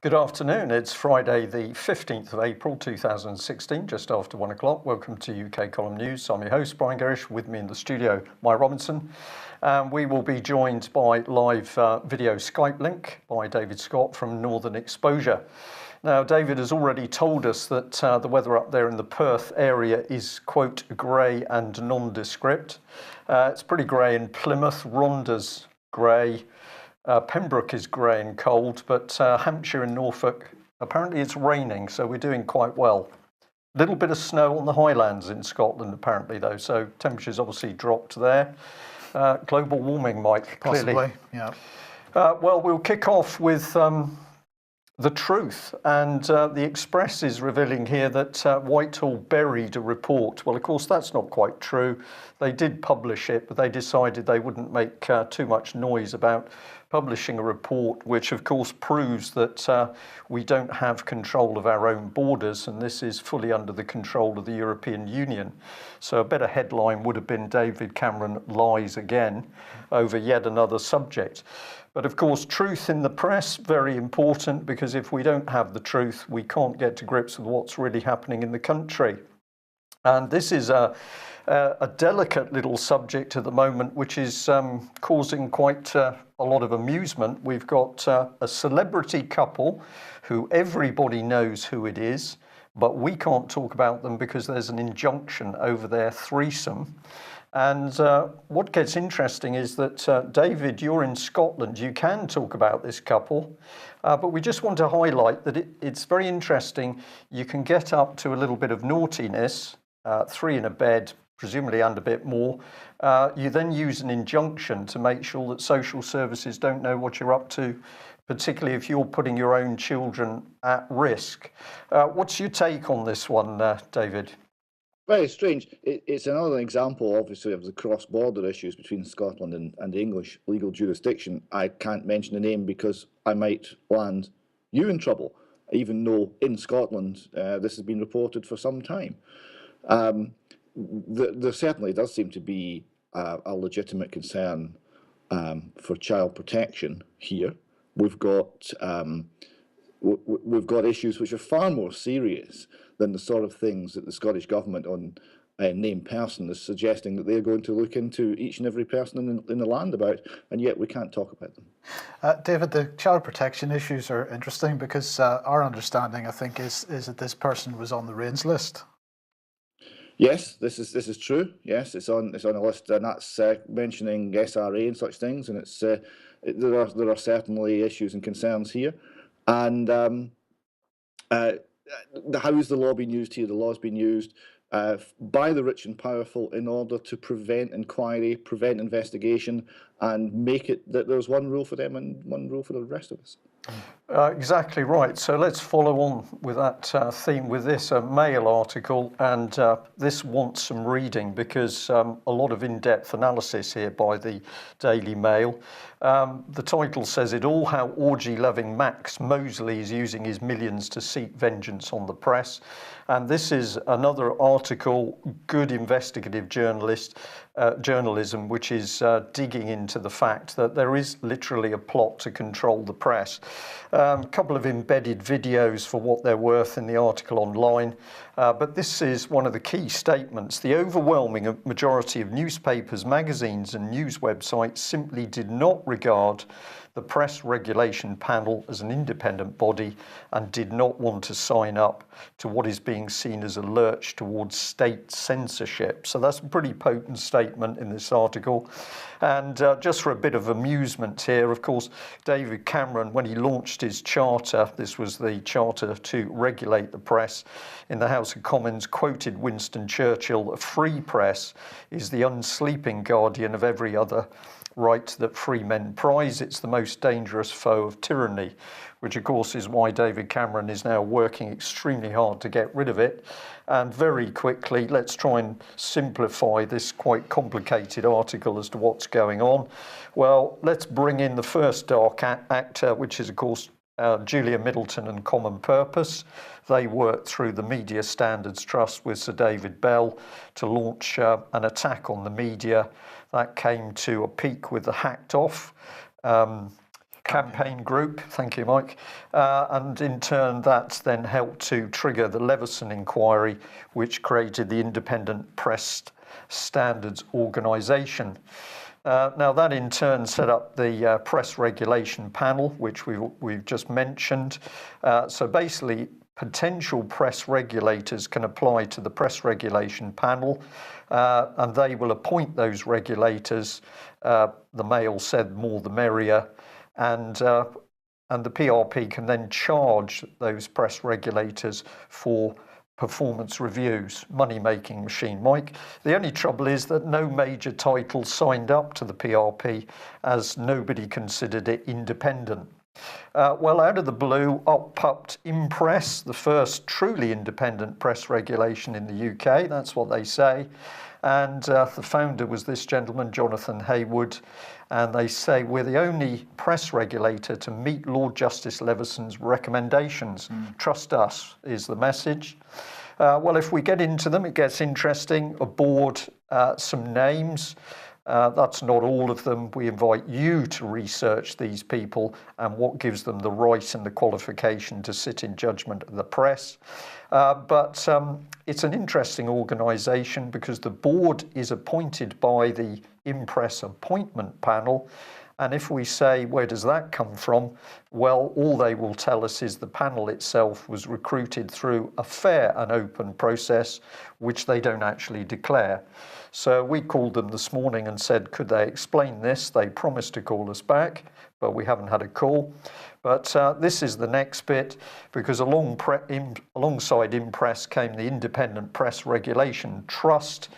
Good afternoon. It's Friday, the 15th of April 2016, just after 1 o'clock. Welcome to UK Column News. I'm your host, Brian Gerrish. With me in the studio, Mike Robinson. We will be joined by live video Skype link by David Scott from Northern Exposure. Now, David has already told us that the weather up there in the Perth area is, quote, grey and nondescript. It's pretty grey in Plymouth. Rhonda's grey. Pembroke is grey and cold, but Hampshire and Norfolk, apparently it's raining, so we're doing quite well. A little bit of snow on the highlands in Scotland, apparently, though, so temperatures obviously dropped there. Global warming, Mike, clearly. Possibly, yeah. Well, we'll kick off with the truth, and the Express is revealing here that Whitehall buried a report. Well, of course, that's not quite true. They did publish it, but they decided they wouldn't make too much noise about publishing a report, which of course proves that we don't have control of our own borders, and this is fully under the control of the European Union. So a better headline would have been David Cameron lies again over yet another subject. But of course, truth in the press, very important, because if we don't have the truth, we can't get to grips with what's really happening in the country. And this is a delicate little subject at the moment, which is causing quite a lot of amusement. We've got a celebrity couple who everybody knows who it is, but we can't talk about them because there's an injunction over their threesome. And what gets interesting is that, David, you're in Scotland. You can talk about this couple, but we just want to highlight that it's very interesting. You can get up to a little bit of naughtiness, 3 in a bed, presumably and a bit more. You then use an injunction to make sure that social services don't know what you're up to, particularly if you're putting your own children at risk. What's your take on this one, David? Very strange. It's another example, obviously, of the cross-border issues between Scotland and the English legal jurisdiction. I can't mention the name because I might land you in trouble, even though in Scotland this has been reported for some time. There certainly does seem to be a legitimate concern for child protection here. We've got issues which are far more serious than the sort of things that the Scottish Government on named person is suggesting that they're going to look into each and every person in the land about, and yet we can't talk about them. David, the child protection issues are interesting because our understanding, I think, is that this person was on the RAINS list. Yes, this is true. Yes, it's on a list, and that's mentioning SRA and such things, and it's there are certainly issues and concerns here, and how is the law being used here? The law has been used by the rich and powerful in order to prevent inquiry, prevent investigation, and make it that there's one rule for them and one rule for the rest of us. Exactly right. So let's follow on with that theme with this Mail article, and this wants some reading because a lot of in-depth analysis here by the Daily Mail. The title says it all, how orgy-loving Max Mosley is using his millions to seek vengeance on the press. And this is another article, good investigative journalism, which is digging into the fact that there is literally a plot to control the press. A couple of embedded videos for what they're worth in the article online. But this is one of the key statements. The overwhelming majority of newspapers, magazines and news websites simply did not regard the Press Regulation Panel as an independent body and did not want to sign up to what is being seen as a lurch towards state censorship. So that's a pretty potent statement in this article. And just for a bit of amusement here, of course, David Cameron, when he launched his charter, this was the charter to regulate the press in the House of Commons, quoted Winston Churchill, a free press is the unsleeping guardian of every other right that free men prize. It's the most dangerous foe of tyranny, which of course is why David Cameron is now working extremely hard to get rid of it. And very quickly, let's try and simplify this quite complicated article as to what's going on. Well, let's bring in the first dark actor, which is of course Julia Middleton and Common Purpose. They worked through the Media Standards Trust with Sir David Bell to launch an attack on the media. That came to a peak with the Hacked Off campaign group. Thank you, Mike. And in turn, that then helped to trigger the Leveson inquiry, which created the Independent Press Standards Organisation. Now, that in turn set up the Press Regulation Panel, which we've just mentioned. So basically, potential press regulators can apply to the Press Regulation Panel, and they will appoint those regulators. The Mail said more the merrier, and the PRP can then charge those press regulators for performance reviews, money-making machine, Mike. The only trouble is that no major title signed up to the PRP, as nobody considered it independent. Well, out of the blue, up popped Impress, the first truly independent press regulation in the UK. That's what they say. And the founder was this gentleman, Jonathan Haywood. And they say, we're the only press regulator to meet Lord Justice Leveson's recommendations. Trust us, is the message. Well, if we get into them, it gets interesting. Aboard some names. That's not all of them. We invite you to research these people and what gives them the right and the qualification to sit in judgment of the press. But it's an interesting organisation because the board is appointed by the Impress Appointment Panel. And if we say, where does that come from? Well, all they will tell us is the panel itself was recruited through a fair and open process, which they don't actually declare. So we called them this morning and said, could they explain this? They promised to call us back, but we haven't had a call. But this is the next bit, because alongside Impress came the Independent Press Regulation Trust.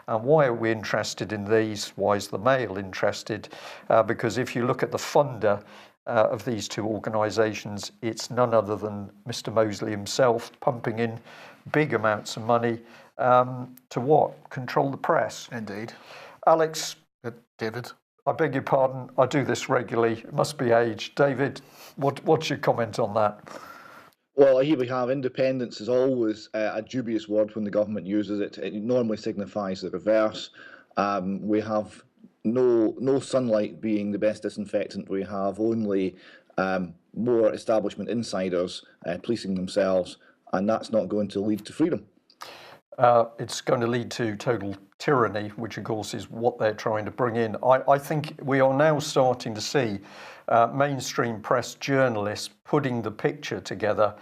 And why are we interested in these? Why is the Mail interested? Because if you look at the funder of these two organisations, it's none other than Mr. Mosley himself pumping in big amounts of money to what? Control the press. Indeed. Alex. David. I beg your pardon, I do this regularly. It must be age. David, what's your comment on that? Well, here we have independence is always a dubious word when the government uses it. It normally signifies the reverse. We have no sunlight being the best disinfectant. We have only more establishment insiders policing themselves, and that's not going to lead to freedom. It's going to lead to total tyranny, which of course is what they're trying to bring in. I think we are now starting to see mainstream press journalists putting the picture together.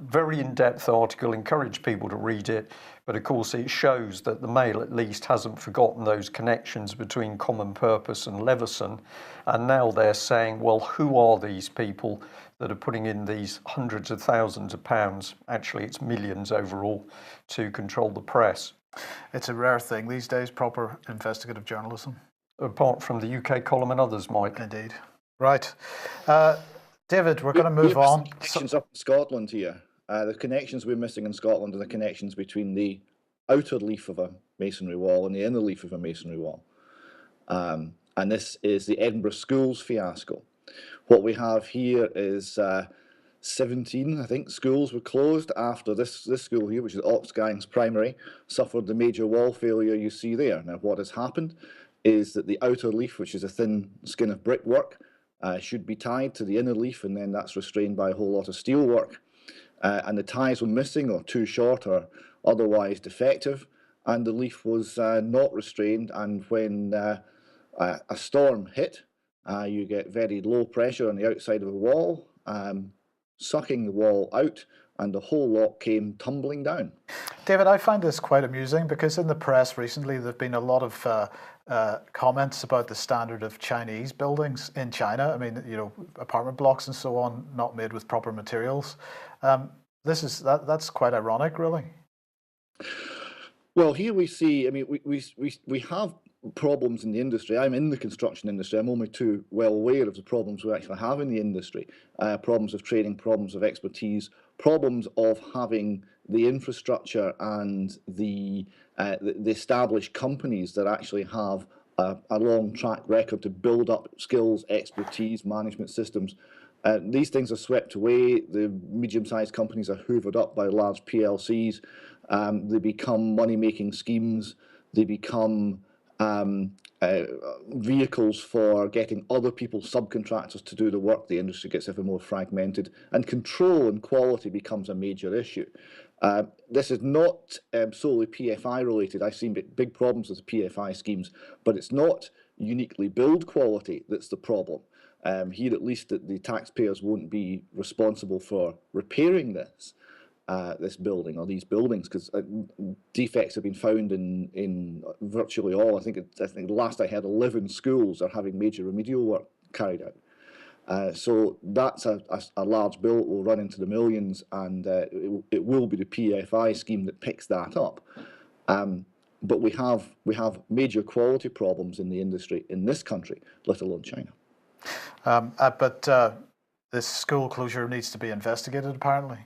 Very in-depth article, encourage people to read it. But of course it shows that the Mail at least hasn't forgotten those connections between Common Purpose and Leveson. And now they're saying, well, who are these people that are putting in these hundreds of thousands of pounds, actually it's millions overall, to control the press? It's a rare thing these days, proper investigative journalism. Apart from the UK column and others, Mike. Indeed. Right. David, we're going to move on. Connections up in Scotland here. The connections we're missing in Scotland are the connections between the outer leaf of a masonry wall and the inner leaf of a masonry wall. And this is the Edinburgh Schools fiasco. What we have here is 17, I think, schools were closed after this school here, which is Oxgangs Primary, suffered the major wall failure you see there. Now, what has happened is that the outer leaf, which is a thin skin of brickwork, should be tied to the inner leaf, and then that's restrained by a whole lot of steelwork. And the ties were missing or too short or otherwise defective, and the leaf was not restrained. And when a storm hit, you get very low pressure on the outside of the wall, sucking the wall out, and the whole lot came tumbling down. David, I find this quite amusing because in the press recently there have been a lot of comments about the standard of Chinese buildings in China. I mean, you know, apartment blocks and so on, not made with proper materials. That's quite ironic, really. Well, here we see, I mean, we have problems in the industry. I'm in the construction industry. I'm only too well aware of the problems we actually have in the industry. Problems of training, problems of expertise, problems of having the infrastructure and the established companies that actually have a long track record to build up skills, expertise, management systems. These things are swept away. The medium-sized companies are hoovered up by large PLCs. They become money-making schemes. They become vehicles for getting other people, subcontractors, to do the work. The industry gets ever more fragmented, and control and quality becomes a major issue. This is not solely PFI related. I've seen big problems with PFI schemes, but it's not uniquely build quality that's the problem. Here, at least, the taxpayers won't be responsible for repairing this building or these buildings, because defects have been found in virtually all. I think last I heard, 11 schools are having major remedial work carried out. So that's a large bill. It will run into the millions, and it will be the PFI scheme that picks that up. But we have major quality problems in the industry in this country, let alone China. But this school closure needs to be investigated, apparently.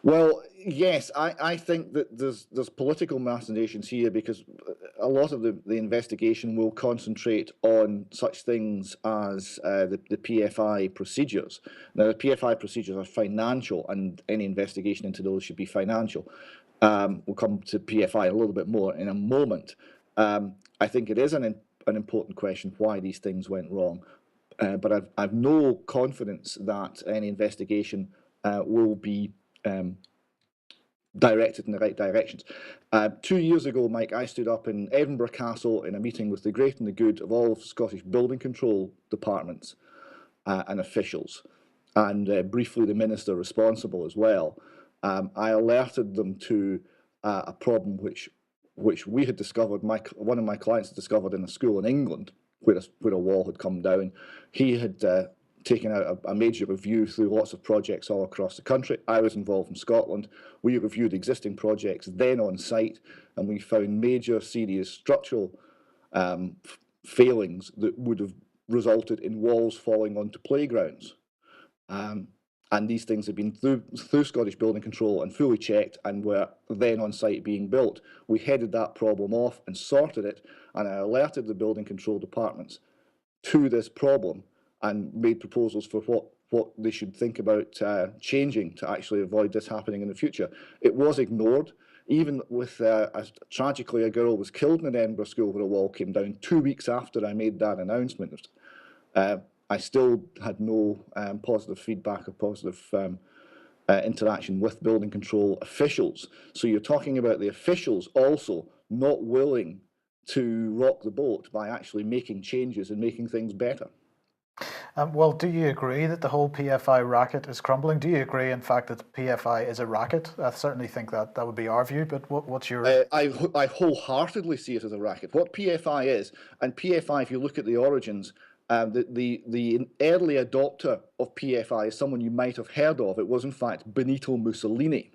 Well, yes, I think that there's political machinations here, because a lot of the investigation will concentrate on such things as the PFI procedures. Now, the PFI procedures are financial, and any investigation into those should be financial. We'll come to PFI a little bit more in a moment. I think it is an important question why these things went wrong, but I've no confidence that any investigation will be directed in the right directions. 2 years ago, Mike, I stood up in Edinburgh Castle in a meeting with the great and the good of all of Scottish building control departments and officials, and briefly the minister responsible as well. I alerted them to a problem which we had discovered. One of my clients had discovered in a school in England where a wall had come down. He had taken out a major review through lots of projects all across the country. I was involved in Scotland. We reviewed existing projects then on site, and we found major serious structural failings that would have resulted in walls falling onto playgrounds. And these things have been through Scottish Building Control and fully checked, and were then on site being built. We headed that problem off and sorted it, and I alerted the building control departments to this problem and made proposals for what they should think about changing to actually avoid this happening in the future. It was ignored, even with tragically a girl was killed in an Edinburgh school where a wall came down 2 weeks after I made that announcement. I still had no positive feedback or positive interaction with building control officials. So you're talking about the officials also not willing to rock the boat by actually making changes and making things better. Well, do you agree that the whole PFI racket is crumbling? Do you agree, in fact, that PFI is a racket? I certainly think that would be our view, but what's your... I wholeheartedly see it as a racket. What PFI is, and PFI, if you look at the origins, the early adopter of PFI is someone you might have heard of. It was, in fact, Benito Mussolini.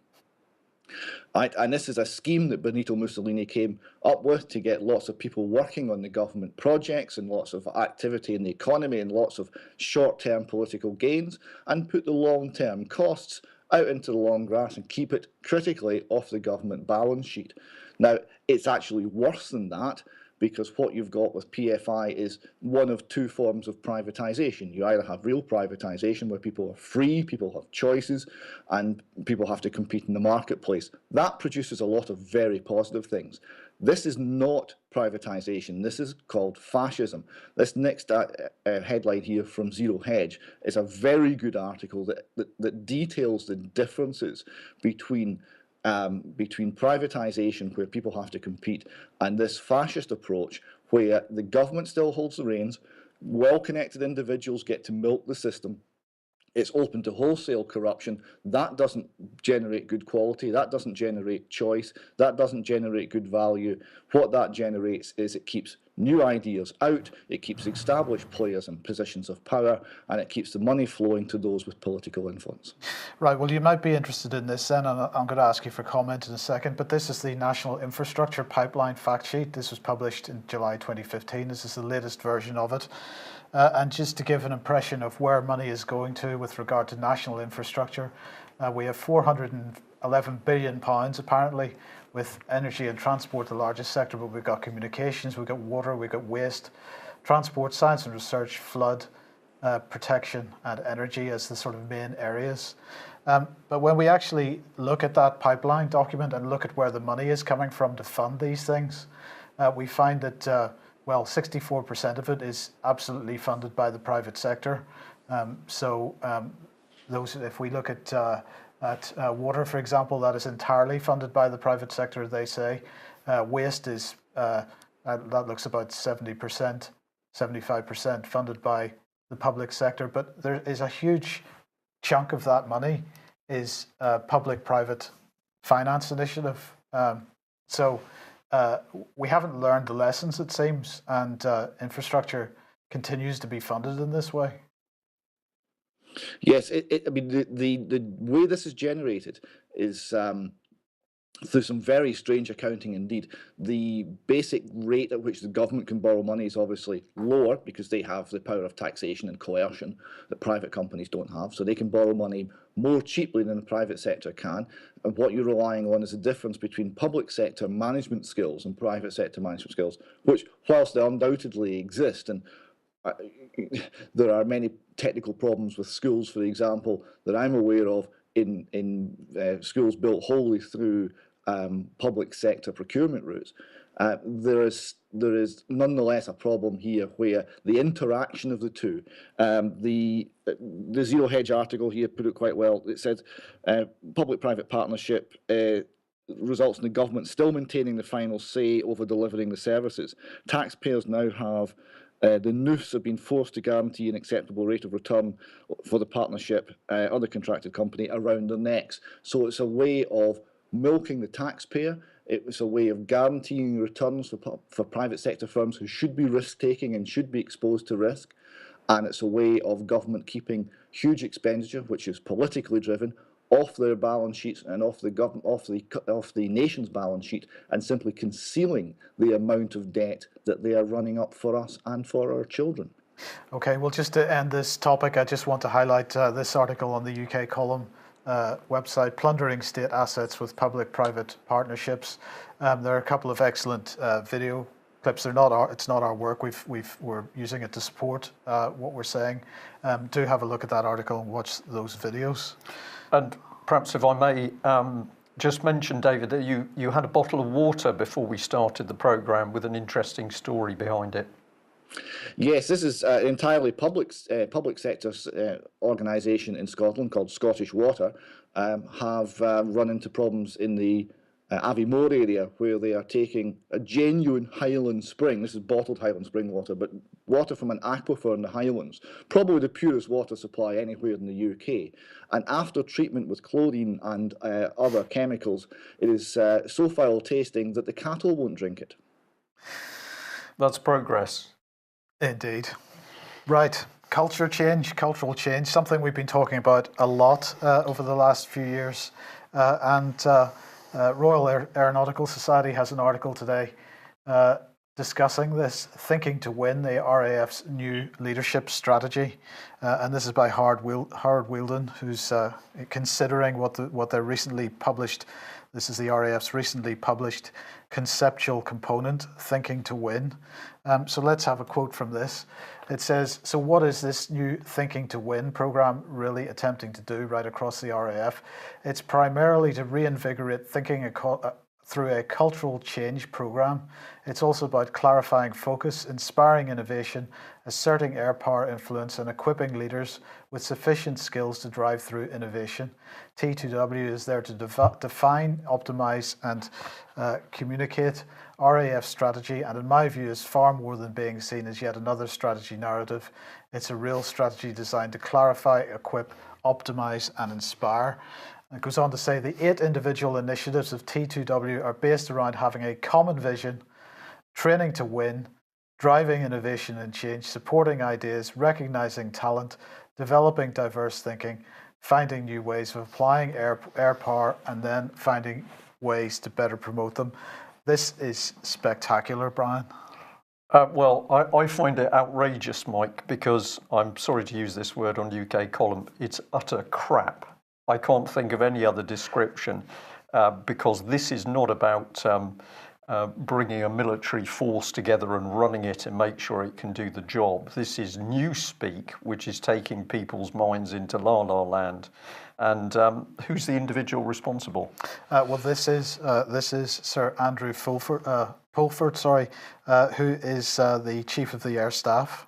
Right? And this is a scheme that Benito Mussolini came up with to get lots of people working on the government projects and lots of activity in the economy and lots of short-term political gains, and put the long-term costs out into the long grass and keep it critically off the government balance sheet. Now, it's actually worse than that, because what you've got with PFI is one of two forms of privatisation. You either have real privatisation, where people are free, people have choices, and people have to compete in the marketplace. That produces a lot of very positive things. This is not privatisation. This is called fascism. This next headline here from Zero Hedge is a very good article that details the differences between privatisation, where people have to compete, and this fascist approach where the government still holds the reins, well-connected individuals get to milk the system. It's open to wholesale corruption. That doesn't generate good quality. That doesn't generate choice. That doesn't generate good value. What that generates is it keeps new ideas out, it keeps established players in positions of power, and it keeps the money flowing to those with political influence. Right, well, you might be interested in this then, and I'm going to ask you for comment in a second, but this is the National Infrastructure Pipeline fact sheet. This was published in July 2015. This is the latest version of it. And just to give an impression of where money is going to with regard to national infrastructure, we have £411 billion apparently, with energy and transport the largest sector, but we've got communications, we've got water, we've got waste, transport, science and research, flood, protection and energy as the sort of main areas. But when we actually look at that pipeline document and look at where the money is coming from to fund these things, we find that, 64% of it is absolutely funded by the private sector. If we look at water, for example, that is entirely funded by the private sector, they say. Waste is, that looks about 70%, 75% funded by the public sector, but there is a huge chunk of that money is public-private finance initiative. We haven't learned the lessons, it seems, and infrastructure continues to be funded in this way. Yes, I mean, the way this is generated is through some very strange accounting indeed. The basic rate at which the government can borrow money is obviously lower because they have the power of taxation and coercion that private companies don't have. So they can borrow money more cheaply than the private sector can. And what you're relying on is the difference between public sector management skills and private sector management skills, which, whilst they undoubtedly exist, and there are many technical problems with schools, for example, that I'm aware of in schools built wholly through public sector procurement routes. There is nonetheless a problem here where the interaction of the two, the Zero Hedge article here put it quite well. It said public-private partnership results in the government still maintaining the final say over delivering the services. Taxpayers now have the NUFs have been forced to guarantee an acceptable rate of return for the partnership or the contracted company around their necks. So it's a way of milking the taxpayer. It was a way of guaranteeing returns for private sector firms who should be risk-taking and should be exposed to risk. And it's a way of government keeping huge expenditure, which is politically driven, off their balance sheets and off the nation's balance sheet, and simply concealing the amount of debt that they are running up for us and for our children. Okay, well, just to end this topic, I just want to highlight this article on the UK Column website, Plundering State Assets with Public-Private Partnerships. There are a couple of excellent video clips. It's not our work. We're using it to support what we're saying. Do have a look at that article and watch those videos. And perhaps if I may just mention, David, that you had a bottle of water before we started the programme with an interesting story behind it. Yes, this is an entirely public sector organisation in Scotland called Scottish Water, have run into problems in the Aviemore area where they are taking a genuine Highland spring. This is bottled Highland spring water, but water from an aquifer in the Highlands, probably the purest water supply anywhere in the UK. And after treatment with chlorine and other chemicals, it is so foul tasting that the cattle won't drink it. That's progress. Indeed. Right. Cultural change, something we've been talking about a lot over the last few years. Royal Aeronautical Society has an article today discussing this, Thinking to Win, the RAF's new leadership strategy. And this is by Howard Wheeldon, who's considering what they recently published. This is the RAF's recently published conceptual component, Thinking to Win. So let's have a quote from this. It says, so what is this new Thinking to Win program really attempting to do right across the RAF? It's primarily to reinvigorate thinking through a cultural change program. It's also about clarifying focus, inspiring innovation, asserting air power influence, and equipping leaders with sufficient skills to drive through innovation. T2W is there to define, optimize, and communicate RAF strategy, and in my view is far more than being seen as yet another strategy narrative. It's a real strategy designed to clarify, equip, optimize, and inspire. It goes on to say the 8 individual initiatives of T2W are based around having a common vision, training to win, driving innovation and change, supporting ideas, recognizing talent, developing diverse thinking, finding new ways of applying air power, and then finding ways to better promote them. This is spectacular, Brian. Well, I find it outrageous, Mike, because I'm sorry to use this word on UK Column. It's utter crap. I can't think of any other description because this is not about bringing a military force together and running it and make sure it can do the job. This is newspeak, which is taking people's minds into La La Land. And who's the individual responsible? Well, this is Sir Andrew Pulford, who is the Chief of the Air Staff.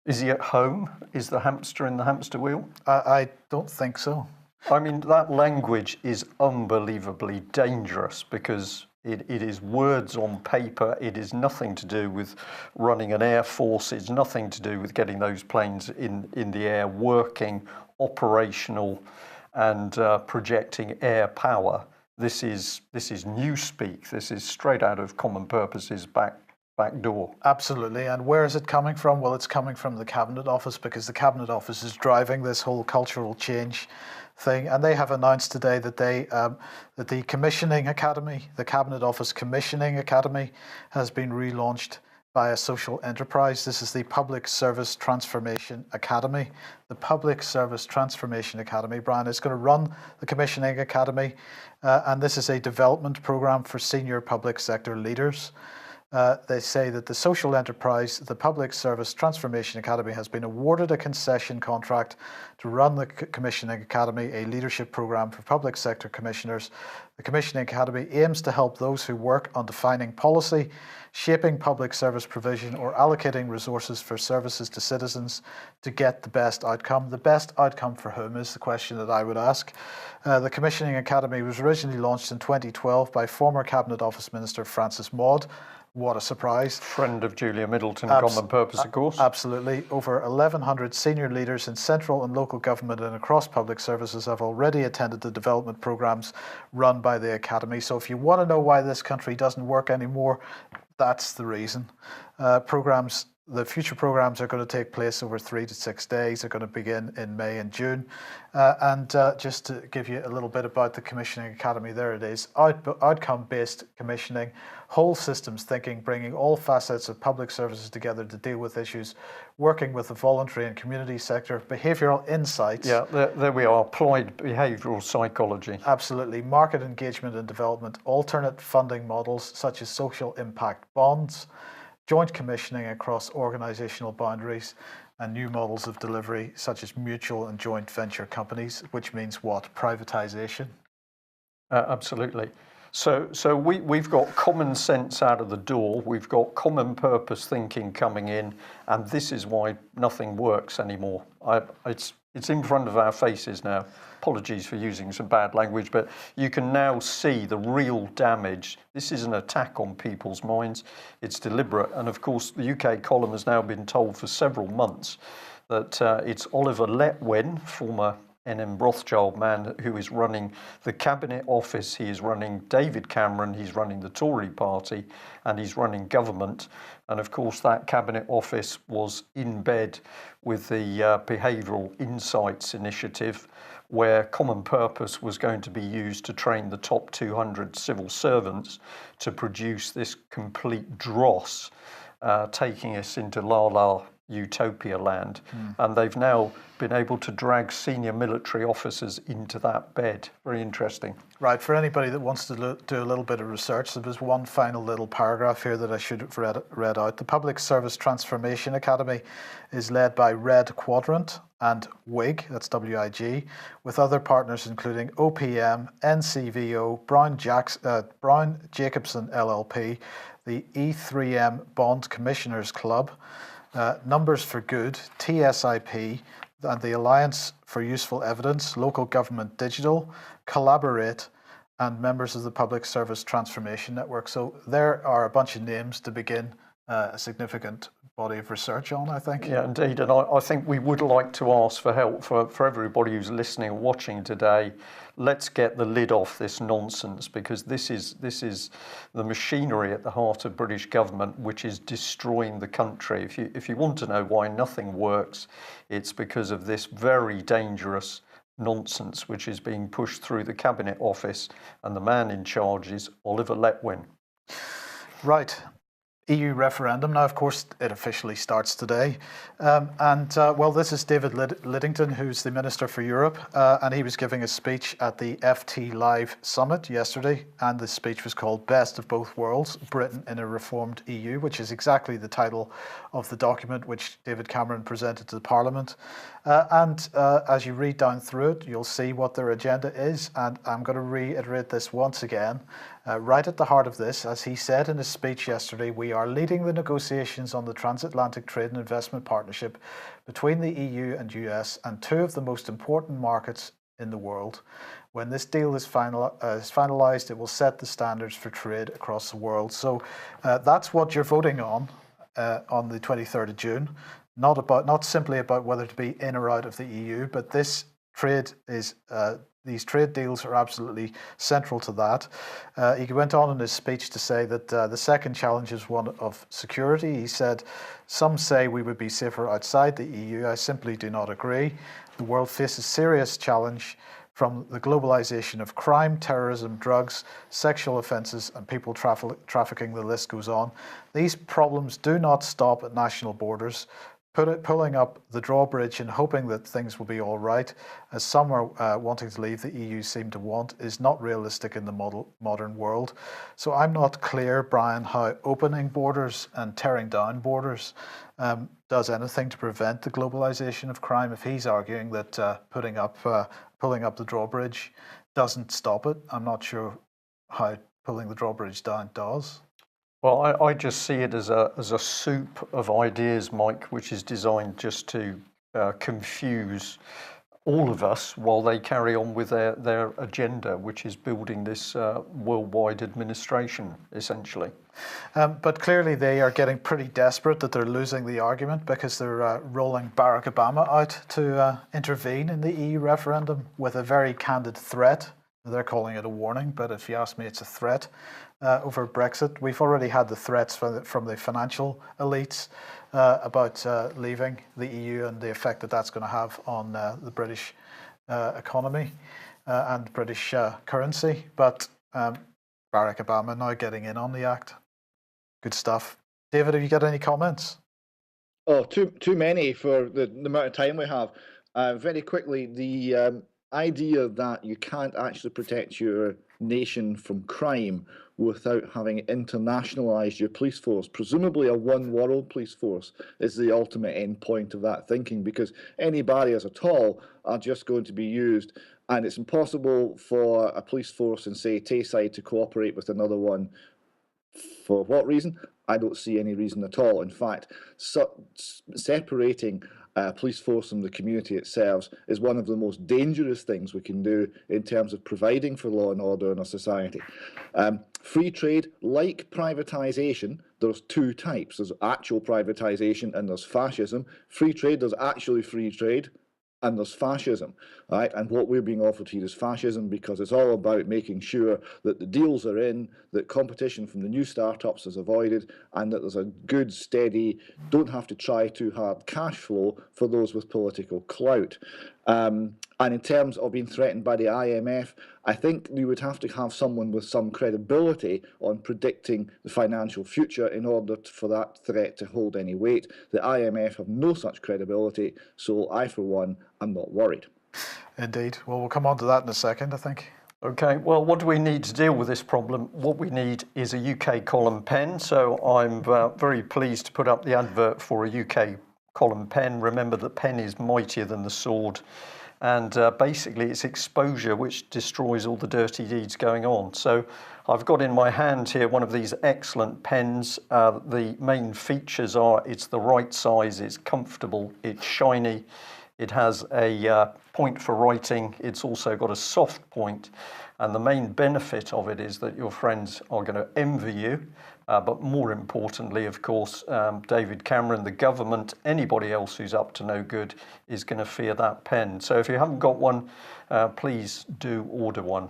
Is he at home? Is the hamster in the hamster wheel? I don't think so. I mean, that language is unbelievably dangerous because it is words on paper. It is nothing to do with running an air force. It's nothing to do with getting those planes in the air, working, operational, and projecting air power. This is newspeak. This is straight out of Common Purpose's back door. Absolutely. And where is it coming from? Well, it's coming from the Cabinet Office, because the Cabinet Office is driving this whole cultural change thing. And they have announced today that that the Commissioning Academy, the Cabinet Office Commissioning Academy, has been relaunched by a social enterprise. This is the Public Service Transformation Academy. The Public Service Transformation Academy, Brian, is going to run the Commissioning Academy, and this is a development program for senior public sector leaders. They say that the social enterprise, the Public Service Transformation Academy, has been awarded a concession contract to run the Commissioning Academy, a leadership program for public sector commissioners. The Commissioning Academy aims to help those who work on defining policy, shaping public service provision, or allocating resources for services to citizens to get the best outcome. The best outcome for whom is the question that I would ask. The Commissioning Academy was originally launched in 2012 by former Cabinet Office Minister Francis Maude. What a surprise. Friend of Julia Middleton, Common Purpose, of course. Absolutely. Over 1,100 senior leaders in central and local government and across public services have already attended the development programmes run by the Academy. So if you want to know why this country doesn't work anymore, that's the reason. The future programmes are going to take place over 3 to 6 days. They're going to begin in May and June. Just to give you a little bit about the Commissioning Academy, there it is. Outcome-based commissioning, whole systems thinking, bringing all facets of public services together to deal with issues, working with the voluntary and community sector, behavioural insights. Yeah, there we are, applied behavioural psychology. Absolutely. Market engagement and development, alternate funding models such as social impact bonds, joint commissioning across organisational boundaries, and new models of delivery such as mutual and joint venture companies, which means what? Privatisation. Absolutely. So we've got common sense out of the door, we've got common purpose thinking coming in, and this is why nothing works anymore. It's in front of our faces now. Apologies for using some bad language, but you can now see the real damage. This is an attack on people's minds. It's deliberate. And of course, the UK column has now been told for several months that it's Oliver Letwin, former NM Rothschild man, who is running the Cabinet Office. He is running David Cameron, he's running the Tory party, and he's running government. And of course, that Cabinet Office was in bed with the Behavioural Insights Initiative, where common purpose was going to be used to train the top 200 civil servants to produce this complete dross, taking us into la-la utopia land. And they've now been able to drag senior military officers into that bed. Very interesting. Right, for anybody that wants to do a little bit of research, there was one final little paragraph here that I should have read out. The Public Service Transformation Academy is led by Red Quadrant and WIG, that's W-I-G, with other partners including OPM, NCVO, Brown Jacobson LLP, the E3M Bond Commissioners Club, Numbers for Good, TSIP, and the Alliance for Useful Evidence, Local Government Digital, Collaborate, and members of the Public Service Transformation Network. So there are a bunch of names to begin a significant body of research on, I think. Yeah, indeed. And I think we would like to ask for help for everybody who's listening and watching today. Let's get the lid off this nonsense, because this is the machinery at the heart of British government, which is destroying the country. If you want to know why nothing works, it's because of this very dangerous nonsense which is being pushed through the Cabinet Office, and the man in charge is Oliver Letwin. Right. EU referendum. Now, of course, it officially starts today. This is David Lidington, who's the Minister for Europe, and he was giving a speech at the FT Live Summit yesterday, and the speech was called Best of Both Worlds, Britain in a Reformed EU, which is exactly the title of the document which David Cameron presented to the Parliament. As you read down through it, you'll see what their agenda is, and I'm going to reiterate this once again. Right at the heart of this, as he said in his speech yesterday, we are leading the negotiations on the Transatlantic Trade and Investment Partnership between the EU and US and two of the most important markets in the world. When this deal is finalised, it will set the standards for trade across the world. So that's what you're voting on the 23rd of June. Not simply about whether to be in or out of the EU, but this trade is these trade deals are absolutely central to that. He went on in his speech to say that the second challenge is one of security. He said, "Some say we would be safer outside the EU. I simply do not agree. The world faces serious challenge from the globalization of crime, terrorism, drugs, sexual offences and people trafficking, the list goes on. These problems do not stop at national borders. Pulling up the drawbridge and hoping that things will be all right, as some are wanting to leave the EU seem to want, is not realistic in the modern world." So I'm not clear, Brian, how opening borders and tearing down borders does anything to prevent the globalization of crime. If he's arguing that pulling up the drawbridge doesn't stop it, I'm not sure how pulling the drawbridge down does. Well, I just see it as a soup of ideas, Mike, which is designed just to confuse all of us while they carry on with their agenda, which is building this worldwide administration, essentially. But clearly they are getting pretty desperate that they're losing the argument, because they're rolling Barack Obama out to intervene in the EU referendum with a very candid threat. They're calling it a warning, but if you ask me, it's a threat over Brexit. We've already had the threats from the financial elites about leaving the EU and the effect that that's going to have on the British economy and British currency. But Barack Obama now getting in on the act. Good stuff. David, have you got any comments? Oh, too many for the amount of time we have. Very quickly, the idea that you can't actually protect your nation from crime without having internationalized your police force, presumably a one world police force, is the ultimate end point of that thinking, because any barriers at all are just going to be used, and it's impossible for a police force in, say, Tayside to cooperate with another one. For what reason? I don't see any reason at all. In fact, separating police force from the community it serves is one of the most dangerous things we can do in terms of providing for law and order in our society. Free trade, like privatisation, there's two types. There's actual privatisation and there's fascism. Free trade, there's actually free trade, and there's fascism, right? And what we're being offered here is fascism, because it's all about making sure that the deals are in, that competition from the new startups is avoided, and that there's a good, steady, don't have to try too hard cash flow for those with political clout. And in terms of being threatened by the IMF, I think you would have to have someone with some credibility on predicting the financial future in order for that threat to hold any weight. The IMF have no such credibility, so I, for one, am not worried. Indeed. Well, we'll come on to that in a second, I think. Okay, well, what do we need to deal with this problem? What we need is a UK column pen. So I'm very pleased to put up the advert for a UK column pen. Remember that pen is mightier than the sword. And basically it's exposure which destroys all the dirty deeds going on. So I've got in my hand here one of these excellent pens. The main features are it's the right size, it's comfortable, it's shiny, it has a point for writing, it's also got a soft point. And the main benefit of it is that your friends are going to envy you. But more importantly, of course, David Cameron, the government, anybody else who's up to no good is going to fear that pen. So if you haven't got one, please do order one.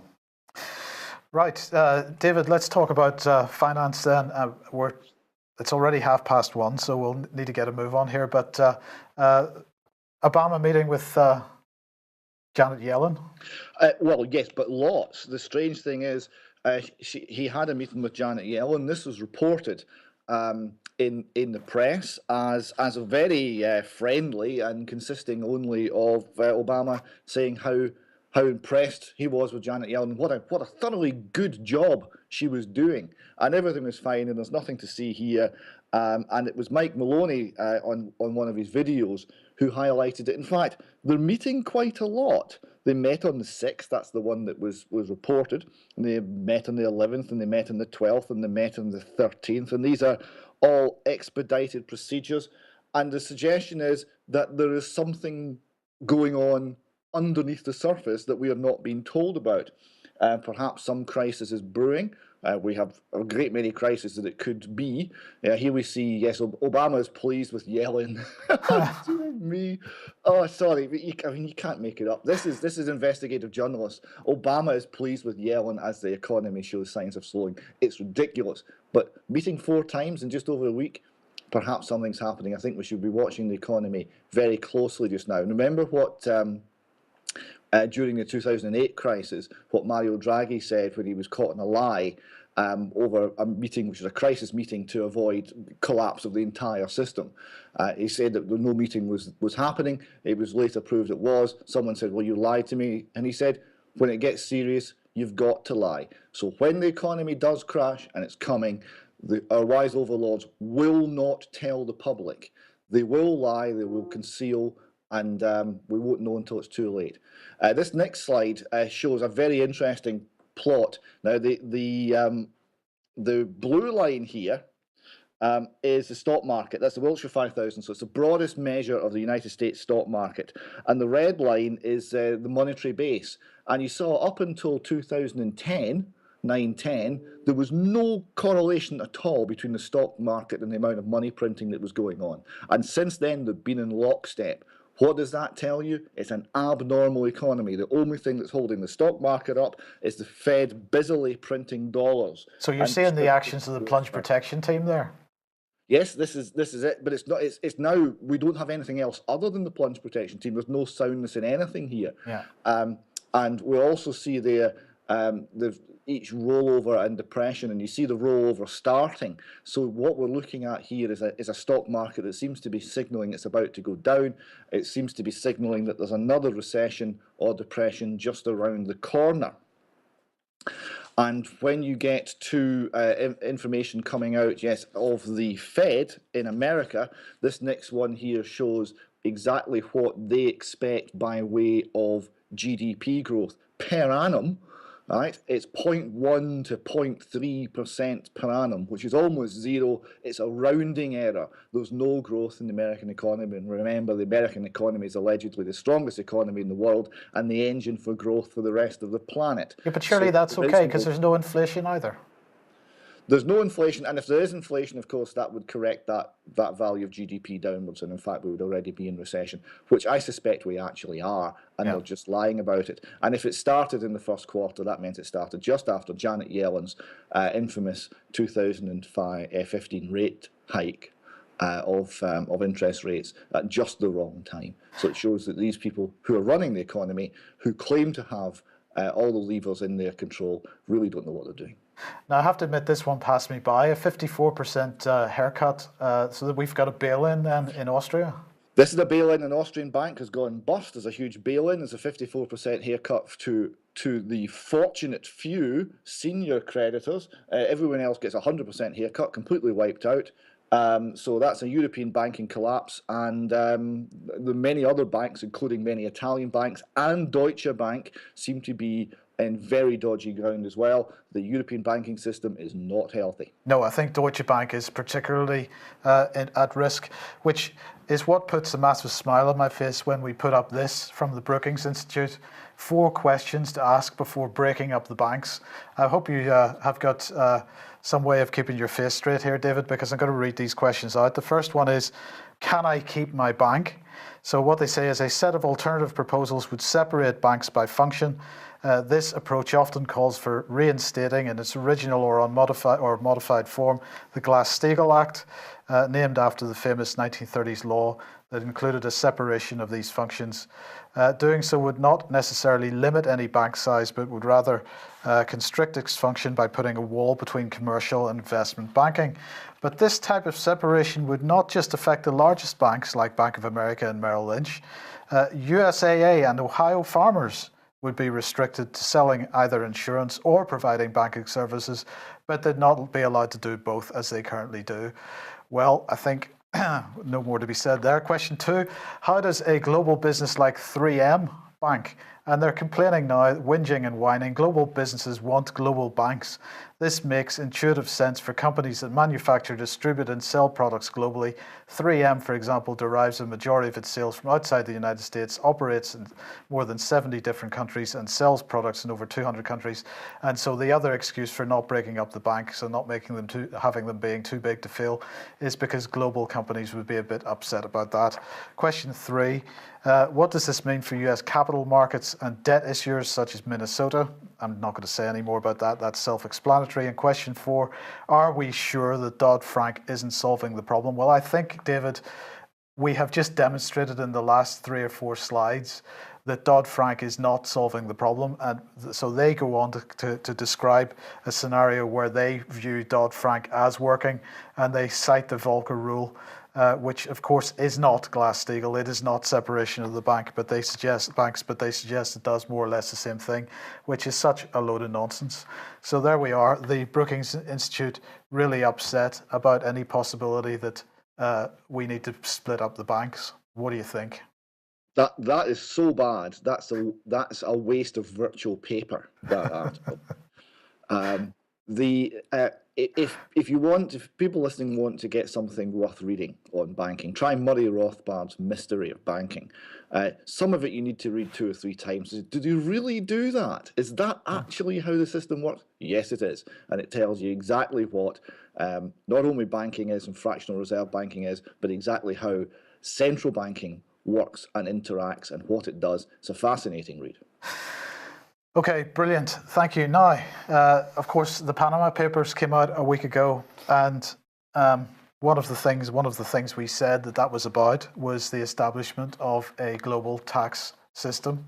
Right, David, let's talk about finance then. It's already 1:30, so we'll need to get a move on here. But Obama meeting with Janet Yellen? Well, yes, but lots. The strange thing is, he had a meeting with Janet Yellen. This was reported in the press as a very friendly and consisting only of Obama saying how impressed he was with Janet Yellen, what a thoroughly good job she was doing, and everything was fine, and there's nothing to see here. And it was Mike Maloney on one of his videos who highlighted it. In fact, they're meeting quite a lot. They met on the 6th, that's the one that was reported, and they met on the 11th, and they met on the 12th, and they met on the 13th, and these are all expedited procedures. And the suggestion is that there is something going on underneath the surface that we are not being told about. Perhaps some crisis is brewing. We have a great many crises that it could be. Here we see, yes, Obama is pleased with Yellen. Me, oh, sorry, but you can't make it up. This is investigative journalists. Obama is pleased with Yellen as the economy shows signs of slowing. It's ridiculous. But meeting 4 times in just over a week, perhaps something's happening. I think we should be watching the economy very closely just now. And remember what during the 2008 crisis, what Mario Draghi said when he was caught in a lie over a meeting, which was a crisis meeting to avoid collapse of the entire system. He said that no meeting was happening. It was later proved it was. Someone said, well, you lied to me. And he said, when it gets serious, you've got to lie. So when the economy does crash, and it's coming, our wise overlords will not tell the public. They will lie, they will conceal, and we won't know until it's too late. This next slide shows a very interesting plot. Now, the blue line here is the stock market. That's the Wilshire 5000, so it's the broadest measure of the United States stock market. And the red line is the monetary base. And you saw up until 2010, 9-10, there was no correlation at all between the stock market and the amount of money printing that was going on. And since then, they've been in lockstep. What does that tell you? It's an abnormal economy. The only thing that's holding the stock market up is the Fed busily printing dollars. So you're seeing the actions of the plunge protection team there? Yes, this is it, but it's not. It's now we don't have anything else other than the plunge protection team. There's no soundness in anything here. Yeah. And we also see there each rollover and depression, and you see the rollover starting. So what we're looking at here is a stock market that seems to be signaling it's about to go down. It seems to be signaling that there's another recession or depression just around the corner. And when you get to information coming out, yes, of the Fed in America, this next one here shows exactly what they expect by way of GDP growth per annum. Right, it's 0.1 to 0.3% per annum, which is almost zero. It's a rounding error. There's no growth in the American economy. And remember, the American economy is allegedly the strongest economy in the world and the engine for growth for the rest of the planet. Yeah, but surely that's okay because there's no inflation either. There's no inflation, and if there is inflation, of course, that would correct that value of GDP downwards, and in fact, we would already be in recession, which I suspect we actually are, and they're just lying about it. And if it started in the first quarter, that meant it started just after Janet Yellen's infamous 2015 rate hike of interest rates at just the wrong time. So it shows that these people who are running the economy, who claim to have all the levers in their control, really don't know what they're doing. Now, I have to admit, this one passed me by, a 54% haircut, so that we've got a bail-in then in Austria. This is a bail-in. An Austrian bank has gone bust. There's a huge bail-in. There's a 54% haircut to the fortunate few senior creditors. Everyone else gets a 100% haircut, completely wiped out. So that's a European banking collapse, and the many other banks, including many Italian banks and Deutsche Bank, seem to be in very dodgy ground as well. The European banking system is not healthy. No, I think Deutsche Bank is particularly at risk, which is what puts a massive smile on my face when we put up this from the Brookings Institute. 4 questions to ask before breaking up the banks. I hope you have got some way of keeping your face straight here, David, because I'm going to read these questions out. The first one is, can I keep my bank? So what they say is a set of alternative proposals would separate banks by function. This approach often calls for reinstating in its original or modified form the Glass-Steagall Act, named after the famous 1930s law that included a separation of these functions. Doing so would not necessarily limit any bank size, but would rather constrict its function by putting a wall between commercial and investment banking. But this type of separation would not just affect the largest banks like Bank of America and Merrill Lynch. USAA and Ohio farmers would be restricted to selling either insurance or providing banking services, but they'd not be allowed to do both as they currently do. Well, I think no more to be said there. Question 2, how does a global business like 3M Bank, and they're complaining now, whinging and whining, global businesses want global banks. This makes intuitive sense for companies that manufacture, distribute and sell products globally. 3M, for example, derives a majority of its sales from outside the United States, operates in more than 70 different countries and sells products in over 200 countries. And so the other excuse for not breaking up the banks and not making them having them being too big to fail is because global companies would be a bit upset about that. Question 3, what does this mean for US capital markets and debt issuers such as Minnesota? I'm not going to say any more about that. That's self-explanatory. And question 4, are we sure that Dodd-Frank isn't solving the problem? Well, I think, David, we have just demonstrated in the last 3 or 4 slides that Dodd-Frank is not solving the problem. And so they go on to describe a scenario where they view Dodd-Frank as working, and they cite the Volcker Rule, which of course is not Glass-Steagall. It is not separation of the banks, but they suggest it does more or less the same thing, which is such a load of nonsense. So there we are. The Brookings Institute really upset about any possibility that we need to split up the banks. What do you think? That is so bad. That's a waste of virtual paper, that article. If people listening want to get something worth reading on banking, try Murray Rothbard's Mystery of Banking. Some of it you need to read 2 or 3 times. Did you really do that? Is that actually how the system works? Yes, it is. And it tells you exactly what not only banking is and fractional reserve banking is, but exactly how central banking works and interacts and what it does. It's a fascinating read. Okay, brilliant. Thank you. Now, of course, the Panama Papers came out a week ago, and one of the things we said that was about was the establishment of a global tax system.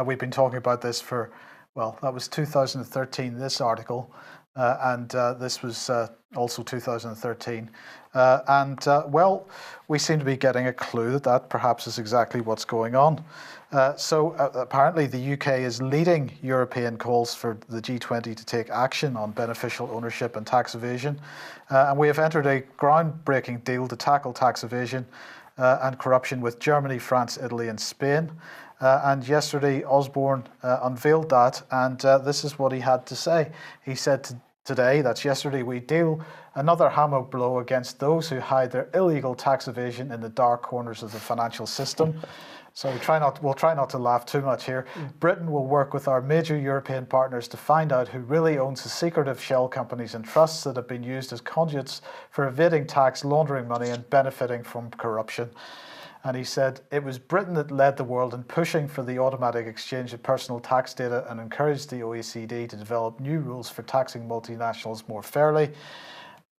We've been talking about this for, well, that was 2013, this article, and this was also 2013. Well, we seem to be getting a clue that perhaps is exactly what's going on. So apparently the UK is leading European calls for the G20 to take action on beneficial ownership and tax evasion. And we have entered a groundbreaking deal to tackle tax evasion and corruption with Germany, France, Italy and Spain. And yesterday Osborne unveiled that, and this is what he had to say. He said today, that's yesterday, we deal another hammer blow against those who hide their illegal tax evasion in the dark corners of the financial system. So we'll try not to laugh too much here. Britain will work with our major European partners to find out who really owns the secretive shell companies and trusts that have been used as conduits for evading tax, laundering money and benefiting from corruption. And he said, it was Britain that led the world in pushing for the automatic exchange of personal tax data and encouraged the OECD to develop new rules for taxing multinationals more fairly.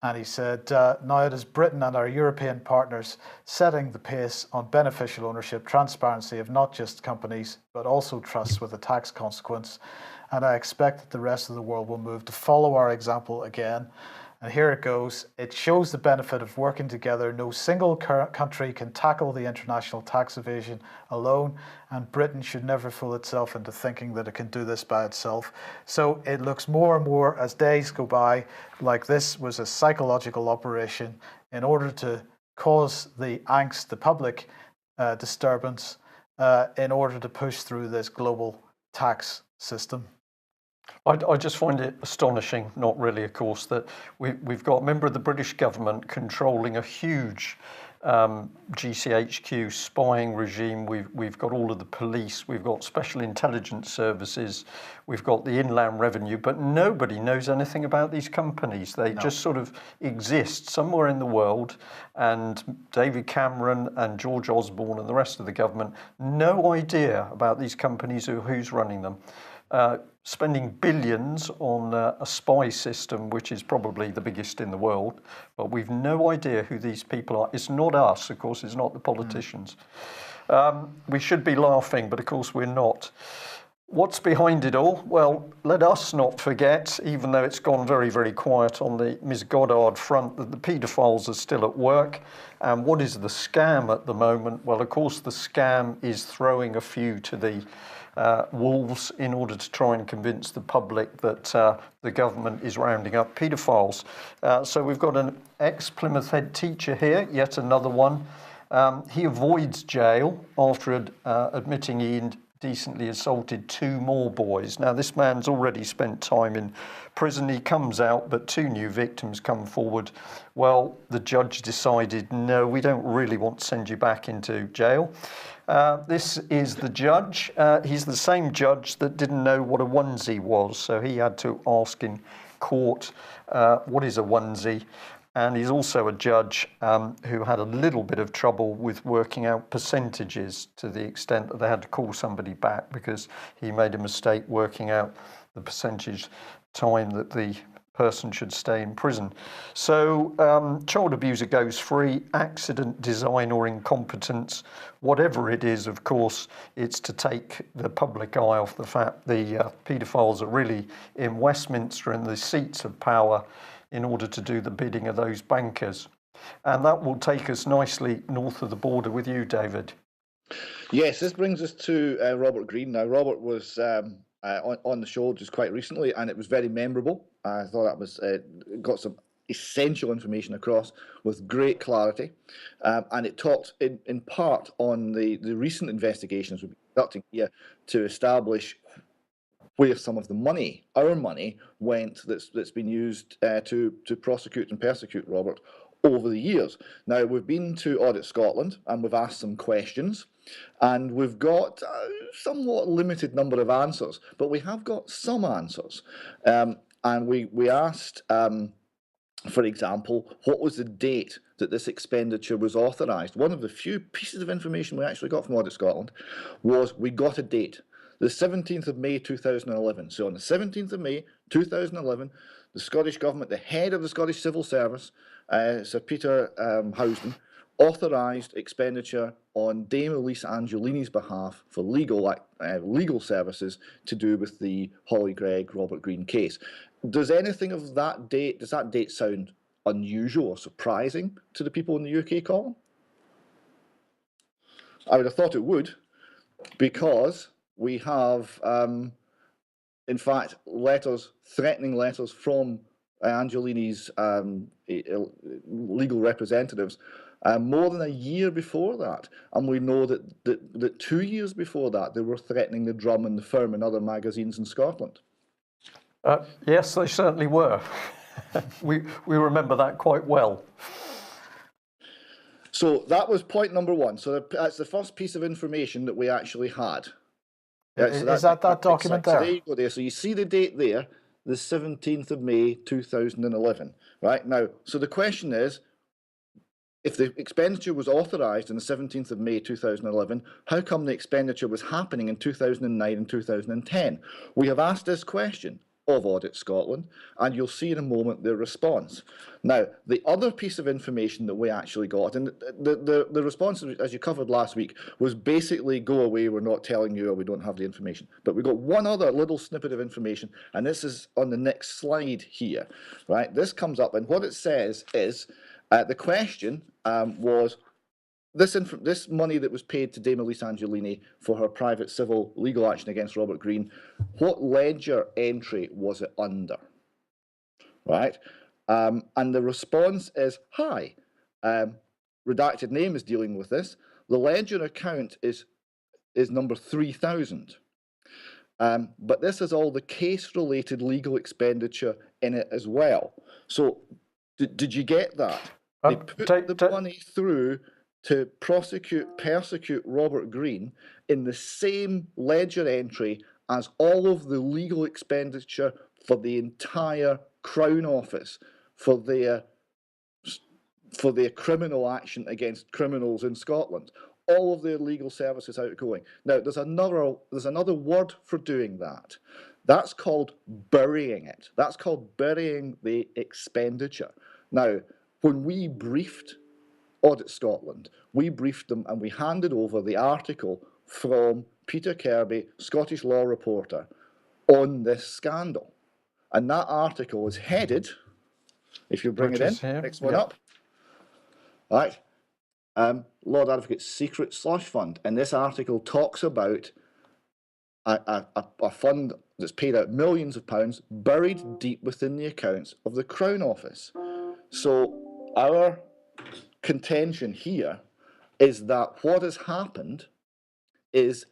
And he said, now it is Britain and our European partners setting the pace on beneficial ownership, transparency of not just companies, but also trusts with a tax consequence. And I expect that the rest of the world will move to follow our example again. And here it goes. It shows the benefit of working together. No single country can tackle the international tax evasion alone, and Britain should never fool itself into thinking that it can do this by itself. So it looks more and more as days go by like this was a psychological operation in order to cause the angst, the public disturbance, in order to push through this global tax system. I just find it astonishing, not really, of course, that we've got a member of the British government controlling a huge GCHQ spying regime. We've got all of the police, we've got special intelligence services, we've got the Inland Revenue, but nobody knows anything about these companies. They just sort of exist somewhere in the world, and David Cameron and George Osborne and the rest of the government, no idea about these companies or who's running them. spending billions on a spy system, which is probably the biggest in the world, but we've no idea who these people are. It's not us, of course, it's not the politicians. We should be laughing, but of course we're not. What's behind it all? Well, let us not forget, even though it's gone very, very quiet on the Ms. Goddard front, that the paedophiles are still at work. And what is the scam at the moment? Well, of course, the scam is throwing a few to the wolves in order to try and convince the public that the government is rounding up paedophiles. So we've got an ex-Plymouth Head teacher here, yet another one. He avoids jail after admitting he indecently assaulted 2 more boys. Now, this man's already spent time in prison. He comes out, but 2 new victims come forward. Well, the judge decided, no, we don't really want to send you back into jail. This is the judge. He's the same judge that didn't know what a onesie was, so he had to ask in court, what is a onesie? And he's also a judge who had a little bit of trouble with working out percentages, to the extent that they had to call somebody back because he made a mistake working out the percentage time that the person should stay in prison. So child abuser goes free, accident, design or incompetence, whatever it is, of course, it's to take the public eye off the fact the paedophiles are really in Westminster in the seats of power in order to do the bidding of those bankers. And that will take us nicely north of the border with you, David. Yes, this brings us to Robert Greene. Now, Robert was on the show just quite recently, and it was very memorable. I thought that was got some essential information across with great clarity, and it talked in part on the recent investigations we've been conducting here to establish where some of the money, our money, went that's been used to prosecute and persecute Robert over the years. Now, we've been to Audit Scotland and we've asked some questions, and we've got a somewhat limited number of answers, but we have got some answers. And we asked, for example, what was the date that this expenditure was authorised? One of the few pieces of information we actually got from Audit Scotland was we got a date. The 17th of May 2011. So on the 17th of May 2011, the Scottish Government, the head of the Scottish Civil Service, Sir Peter Housden, authorised expenditure on Dame Elise Angiolini's behalf for legal services to do with the Holly Gregg Robert Greene case. Does anything of that date, does that date sound unusual or surprising to the people in the UK, Colin? I would have thought it would, because we have, in fact, threatening letters from Angiolini's legal representatives more than a year before that. And we know that 2 years before that, they were threatening the Drum and the Firm and other magazines in Scotland. Yes, they certainly were. we remember that quite well. So that was point number 1. So that's the first piece of information that we actually had. Yeah, so is that document there? So there you go there. So you see the date there, the 17th of May 2011. Right now, so the question is, if the expenditure was authorised on the 17th of May 2011, how come the expenditure was happening in 2009 and 2010? We have asked this question of Audit Scotland, and you'll see in a moment their response. Now, the other piece of information that we actually got, and the response, as you covered last week, was basically, go away, we're not telling you, or we don't have the information. But we got one other little snippet of information, and this is on the next slide here, right? This comes up, and what it says is, the question was, this money that was paid to Dame Elise Angiolini for her private civil legal action against Robert Greene, what ledger entry was it under? Right? And the response is, hi, redacted name is dealing with this. The ledger account is number 3000. But this has all the case-related legal expenditure in it as well. So did you get that? They put the money through to persecute Robert Greene in the same ledger entry as all of the legal expenditure for the entire Crown Office for their criminal action against criminals in Scotland. all of their legal services outgoing. Now, there's another word for doing that. That's called burying it. That's called burying the expenditure. Now, when we briefed Audit Scotland, we briefed them and we handed over the article from Peter Kirby, Scottish law reporter, on this scandal. And that article is headed, if you bring it in, next one up, right? Lord Advocate's secret slush fund. And this article talks about a fund that's paid out millions of pounds buried deep within the accounts of the Crown Office. So our contention here is that what has happened is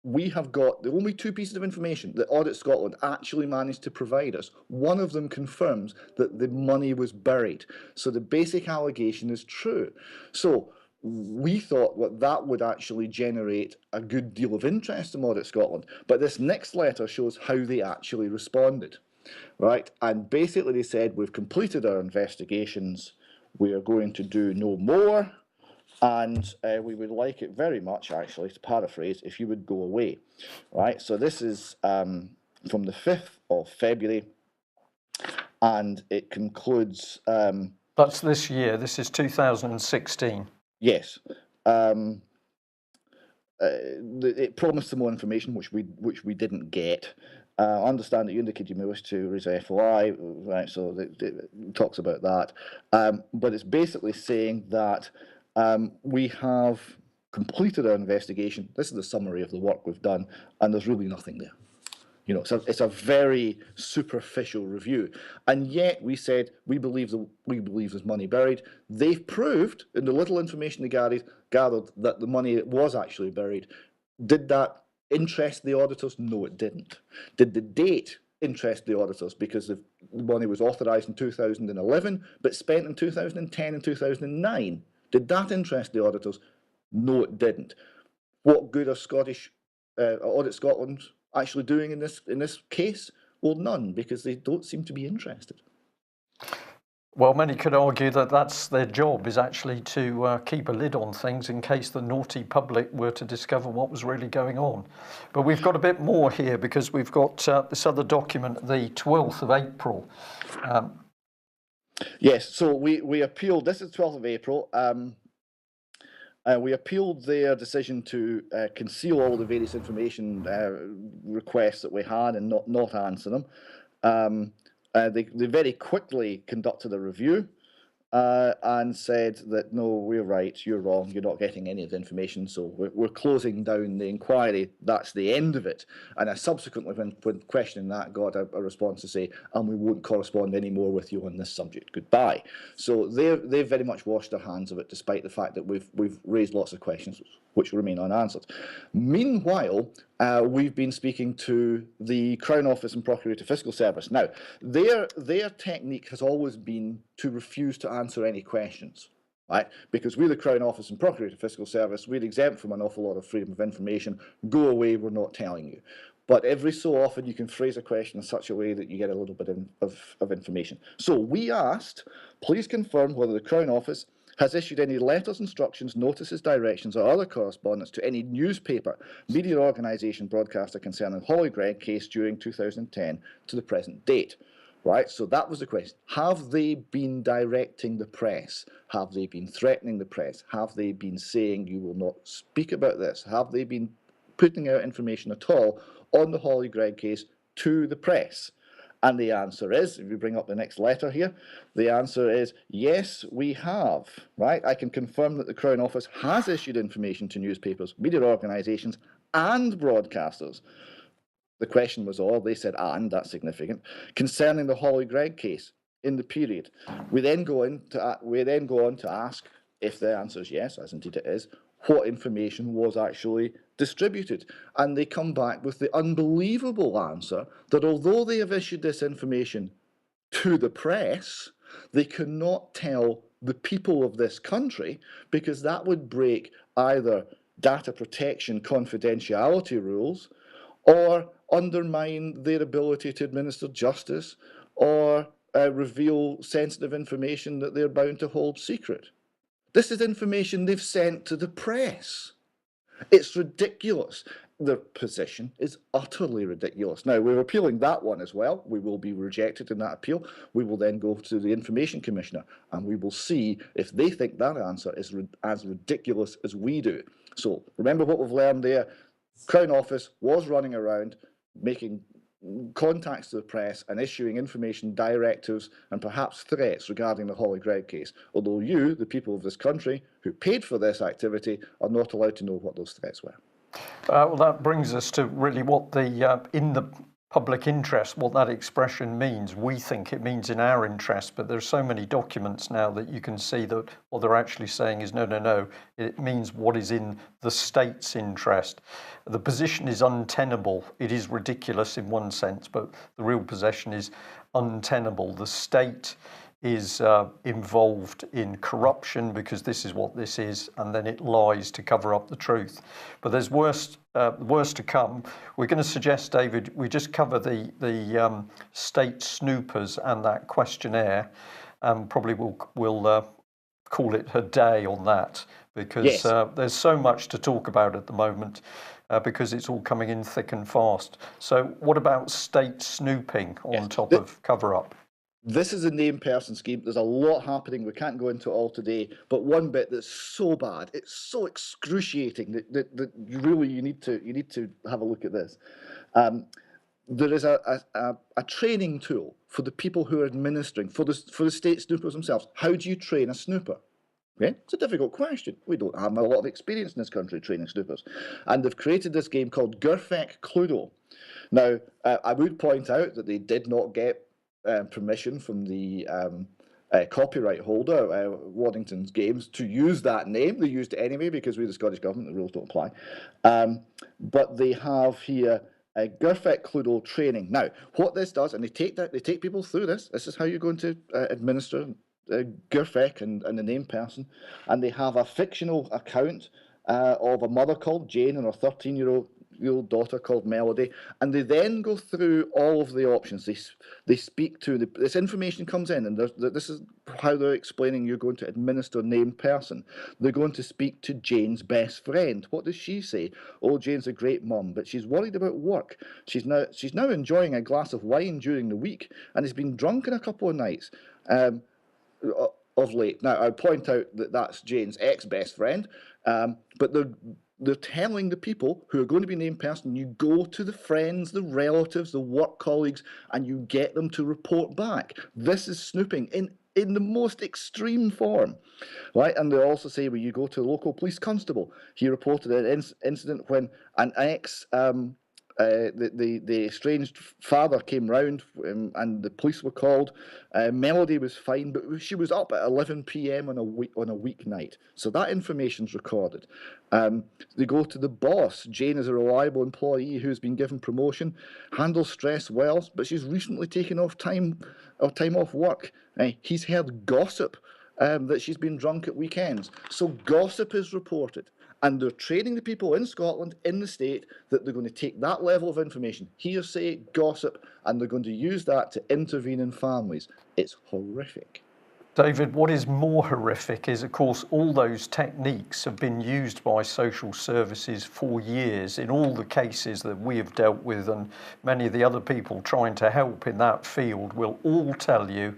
we have got the only two pieces of information that Audit Scotland actually managed to provide us. One of them confirms that the money was buried. So the basic allegation is true. So we thought that would actually generate a good deal of interest in Audit Scotland. But this next letter shows how they actually responded, right? And basically they said, we've completed our investigations. We are going to do no more. And we would like it very much, actually, to paraphrase, if you would go away, right? So this is from the 5th of February, and it concludes... That's this year. This is 2016. Yes. It promised some more information, which we didn't get. I understand that you indicated you wish to raise FOI, right? So it talks about that. But it's basically saying that we have completed our investigation. This is the summary of the work we've done, and there's really nothing there. You know, it's a very superficial review, and yet we said we believe there's money buried. They've proved in the little information they gathered that the money was actually buried. Did that interest the auditors? No, it didn't. Did the date interest the auditors because the money was authorised in 2011 but spent in 2010 and 2009? Did that interest the auditors? No, it didn't. What good are Scottish Audit Scotland actually doing in this case? Well, none, because they don't seem to be interested. Well, many could argue that that's their job, is actually to keep a lid on things in case the naughty public were to discover what was really going on. But we've got a bit more here because we've got this other document, the 12th of April. Yes, so we appealed, this is 12th of April, we appealed their decision to conceal all the various information requests that we had and not answer them. They very quickly conducted a review and said that, no, we're right, you're wrong, you're not getting any of the information, so we're closing down the inquiry, that's the end of it. And I subsequently, when questioning that, got a response to say, and we won't correspond anymore with you on this subject, goodbye. So they've very much washed their hands of it, despite the fact that we've raised lots of questions which remain unanswered. Meanwhile, we've been speaking to the Crown Office and Procurator Fiscal Service. Now, their technique has always been to refuse to answer any questions, right? Because we're the Crown Office and Procurator Fiscal Service, we're exempt from an awful lot of freedom of information. Go away, we're not telling you. But every so often you can phrase a question in such a way that you get a little bit of information. So we asked, please confirm whether the Crown Office has issued any letters, instructions, notices, directions, or other correspondence to any newspaper, media organisation, broadcaster concerning Holly Gregg case during 2010 to the present date. Right, so that was the question. Have they been directing the press? Have they been threatening the press? Have they been saying you will not speak about this? Have they been putting out information at all on the Holly Gregg case to the press? And the answer is, if we bring up the next letter here, the answer is, yes, we have, right? I can confirm that the Crown Office has issued information to newspapers, media organisations and broadcasters. The question was all, they said, and, that's significant, concerning the Holly Gregg case in the period. We then go on to ask, if the answer is yes, as indeed it is, what information was actually distributed. And they come back with the unbelievable answer that although they have issued this information to the press, they cannot tell the people of this country because that would break either data protection confidentiality rules or undermine their ability to administer justice or reveal sensitive information that they're bound to hold secret. This is information they've sent to the press. It's ridiculous. Their position is utterly ridiculous. Now, we're appealing that one as well. We will be rejected in that appeal. We will then go to the Information Commissioner and we will see if they think that answer is as ridiculous as we do. So remember what we've learned there. Crown Office was running around making contacts to the press and issuing information directives and perhaps threats regarding the Holly Gregg case, although you, the people of this country who paid for this activity, are not allowed to know what those threats were. Well, that brings us to really what the in the public interest, what that expression means. We think it means in our interest, but there's so many documents now that you can see that what they're actually saying is no, it means what is in the state's interest. The position is untenable. It is ridiculous in one sense, but the real position is untenable. The state is involved in corruption because this is what this is, and then it lies to cover up the truth. But there's worse to come. We're going to suggest, David, we just cover the state snoopers and that questionnaire, and probably we'll call it a day on that, because Yes. There's so much to talk about at the moment. Because it's all coming in thick and fast. So what about state snooping on top of cover-up? This is a named person scheme. There's a lot happening. We can't go into it all today. But one bit that's so bad, it's so excruciating that really you need to have a look at this. There is a training tool for the people who are administering, for the state snoopers themselves. How do you train a snooper? Okay? It's a difficult question. We don't have a lot of experience in this country training snoopers. And they've created this game called Gerfec Cluedo. Now, I would point out that they did not get permission from the copyright holder, Waddington's Games, to use that name. They used it anyway because we're the Scottish Government, the rules don't apply. But they have here Gerfec Cluedo training. Now, what this does, and they take people through this. This is how you're going to administer Gerfec and the named person, and they have a fictional account of a mother called Jane and her 13-year-old daughter called Melody, and they then go through all of the options. They speak to this information comes in, and this is how they're explaining you're going to administer named person. They're going to speak to Jane's best friend. What does she say? Oh, Jane's a great mum, but she's worried about work. She's now enjoying a glass of wine during the week and has been drunk in a couple of nights. Of late. Now, I point out that that's Jane's ex-best friend, but they're telling the people who are going to be named person, you go to the friends, the relatives, the work colleagues, and you get them to report back. This is snooping in the most extreme form, right? And they also say, well, you go to a local police constable. He reported an incident when an the estranged father came round and the police were called. Melody was fine, but she was up at 11 p.m. on a weeknight. So that information's recorded. They go to the boss. Jane is a reliable employee who's been given promotion, handles stress well, but she's recently taken time off work. He's heard gossip that she's been drunk at weekends. So gossip is reported. And they're training the people in Scotland, in the state, that they're going to take that level of information, hearsay, gossip, and they're going to use that to intervene in families. It's horrific. David, what is more horrific is, of course, all those techniques have been used by social services for years in all the cases that we have dealt with, and many of the other people trying to help in that field will all tell you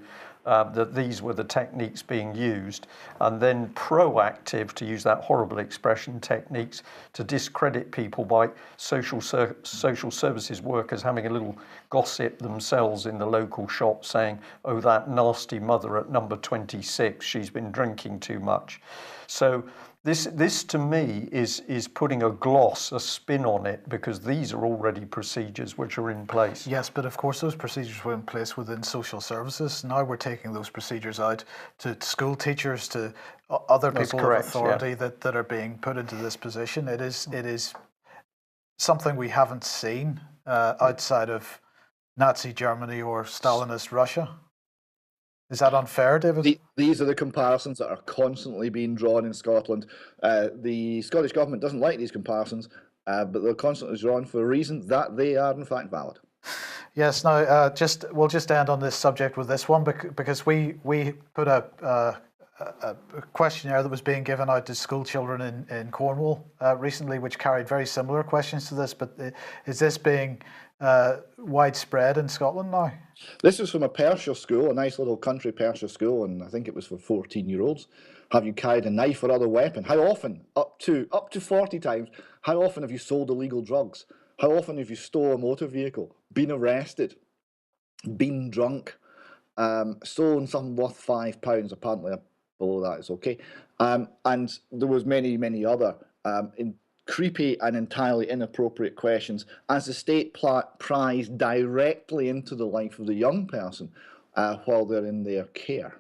that these were the techniques being used, and then proactive, to use that horrible expression, techniques to discredit people by social services workers having a little gossip themselves in the local shop saying, oh, that nasty mother at number 26, she's been drinking too much. So this to me is putting a gloss, a spin on it, because these are already procedures which are in place. Yes, but of course those procedures were in place within social services. Now we're taking those procedures out to school teachers, to other people of authority that are being put into this position. It is something we haven't seen outside of Nazi Germany or Stalinist Russia. Is that unfair, David? These are the comparisons that are constantly being drawn in Scotland. The Scottish Government doesn't like these comparisons, but they're constantly drawn for a reason that they are in fact valid. Yes. Now, we'll just end on this subject with this one, because we put a a questionnaire that was being given out to school children in Cornwall recently, which carried very similar questions to this. But is this being widespread in Scotland now? This is from a Perthshire school, a nice little country Perthshire school, and I think it was for 14-year-olds. Have you carried a knife or other weapon? How often? Up to 40 times. How often have you sold illegal drugs? How often have you stolen a motor vehicle? Been arrested? Been drunk? Stolen something worth £5? Apparently, below that is okay. And there was many other creepy and entirely inappropriate questions as the state pries directly into the life of the young person while they're in their care.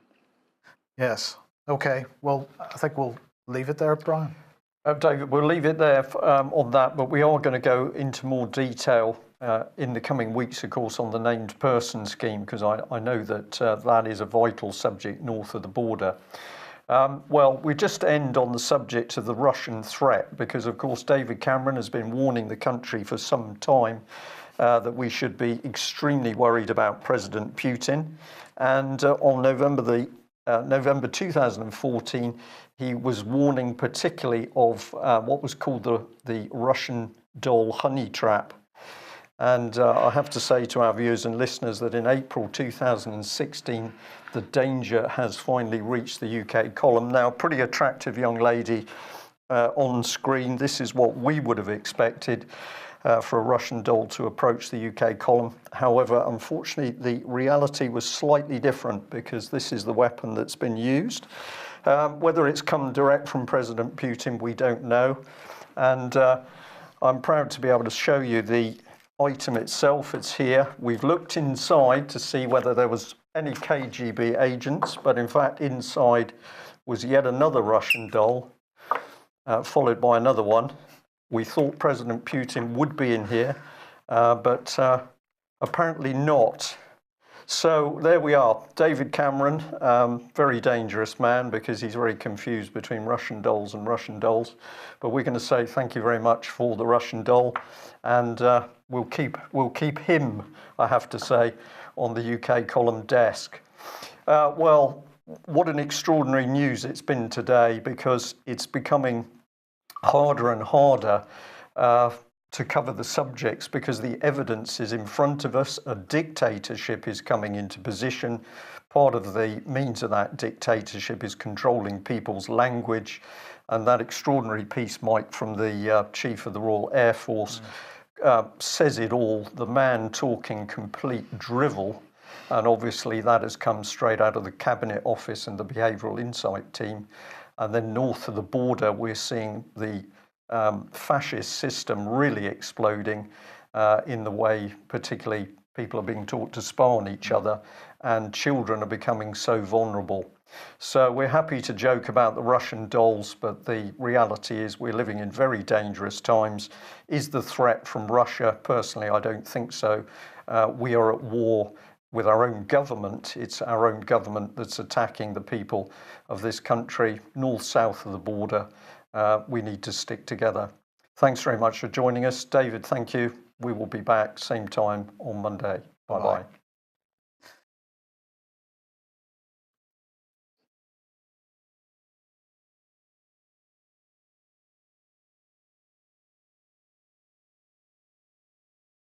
Yes. Okay. Well, I think we'll leave it there, Brian. David, we'll leave it there on that, but we are going to go into more detail in the coming weeks, of course, on the named person scheme, because I know that that is a vital subject north of the border. Well, we just end on the subject of the Russian threat, because, of course, David Cameron has been warning the country for some time that we should be extremely worried about President Putin. And on November 2014, he was warning particularly of what was called the Russian doll honey trap. And I have to say to our viewers and listeners that in April 2016, the danger has finally reached the UK column. Now, pretty attractive young lady on screen. This is what we would have expected for a Russian doll to approach the UK column. However, unfortunately, the reality was slightly different, because this is the weapon that's been used. Whether it's come direct from President Putin, we don't know. And I'm proud to be able to show you the item itself. It's here. We've looked inside to see whether there was any KGB agents, but in fact inside was yet another Russian doll, followed by another one. We thought President Putin would be in here, but apparently not. So there we are. David Cameron, very dangerous man, because he's very confused between Russian dolls and Russian dolls. But we're going to say thank you very much for the Russian doll, and we'll keep him, I have to say, on the UK column desk. Well, what an extraordinary news it's been today, because it's becoming harder and harder to cover the subjects, because the evidence is in front of us. A dictatorship is coming into position. Part of the means of that dictatorship is controlling people's language. And that extraordinary piece, Mike, from the Chief of the Royal Air Force says it all. The man talking complete drivel. And obviously that has come straight out of the Cabinet Office and the Behavioural Insight team. And then north of the border, we're seeing the fascist system really exploding in the way, particularly, people are being taught to spy on each other, and children are becoming so vulnerable. So we're happy to joke about the Russian dolls, but the reality is we're living in very dangerous times. Is the threat from Russia? Personally, I don't think so. We are at war with our own government. It's our own government that's attacking the people of this country, north, south of the border. We need to stick together. Thanks very much for joining us. David, thank you. We will be back same time on Monday. Bye-bye.